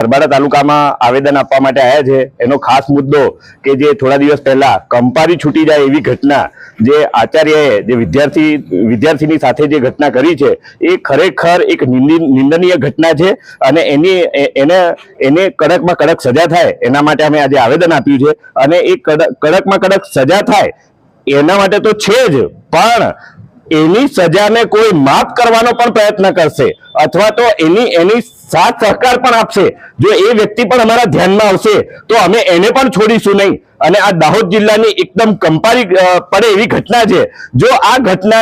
ગરબાડા તાલુકામાં આવેદન આપવા માટે આવ્યા છે। એનો ખાસ મુદ્દો કે જે થોડા દિવસ પહેલા કંપારી છૂટી જાય એવી ઘટના જે આચાર્યએ જે વિદ્યાર્થીની સાથે જે ઘટના કરી છે એ ખરેખર એક નિંદનીય ઘટના છે અને એને કડકમાં કડક સજા થાય એના માટે અમે આજે આવેદન આપ્યું છે। અને એ કડકમાં કડક સજા થાય એના માટે તો છે જ, પણ એની સજાને કોઈ માફ કરવાનો પણ પ્રયત્ન કરશે અથવા તો એની साथ सहकार पण आपसे। जो ए व्यक्ति पण हमारा ध्यान में आवशे तो अमे एने पण छोड़ीशुं नहीं। અને આ દાહોદ જિલ્લાની એકદમ કંપારી પડે એવી ઘટના છે। જો આ ઘટના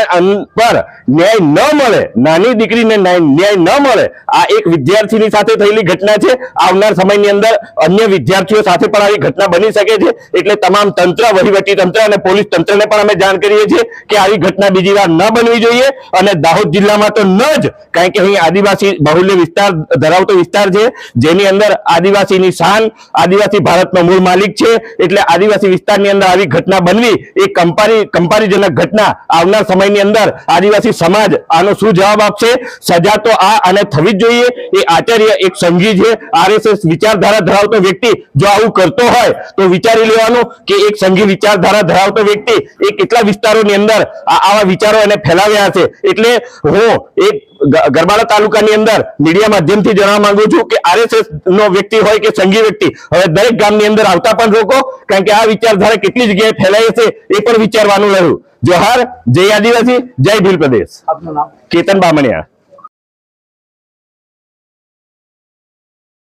પર ન્યાય ન મળે, નાની દીકરીને ન્યાય ન મળે, આ એક વિદ્યાર્થીની સાથે થયેલી ઘટના છે। આવનાર સમયની અંદર અન્ય વિદ્યાર્થીઓ સાથે પણ આવી ઘટના બની શકે છે। એટલે તમામ તંત્ર, વહીવટી તંત્ર અને પોલીસ તંત્રને પણ અમે જાણ કરીએ છીએ કે આવી ઘટના બીજી વાર ન બનવી જોઈએ। અને દાહોદ જિલ્લામાં તો ન જ, કારણ કે અહીં આદિવાસી બહુલ્ય વિસ્તાર ધરાવતો વિસ્તાર છે, જેની અંદર આદિવાસીની શાન, આદિવાસી ભારતનો મૂળ માલિક છે। એટલે आदिवासी विस्तार ની અંદર આવી ઘટના બનવી એ કંપારીજનક ઘટના। આવનાર સમયની અંદર આદિવાસી સમાજ આનો શું જવાબ આપશે? સજા તો આ અને થવી જ જોઈએ। એ આચાર્ય એક સંઘી છે, આરએસએસ વિચારધારા ધરાવતો વ્યક્તિ જો આવું કરતો હોય તો વિચારી લેવાનું કે એક સંઘી વિચારધારા ધરાવતો વ્યક્તિ એ કેટલા વિસ્તારોની અંદર આવા વિચારો એને ફેલાવ્યા છે। એટલે હું એક ગરબાડા તાલુકાની અંદર મીડિયા માધ્યમથી જણાવવા માંગુ છું કે આરએસએસ નો વ્યક્તિ હોય કે સંઘી વ્યક્તિ હવે દરેક ગામની અંદર આવતા પણ રોકો, કારણ કે આ વિચારધારા કેટલી જગ્યાએ ફેલાય છે એ પણ વિચારવાનું રહ્યું। જોહાર, જય આદિવાસી, જય ભીલ પ્રદેશ। આપનું નામ? કેતન બામણિયા।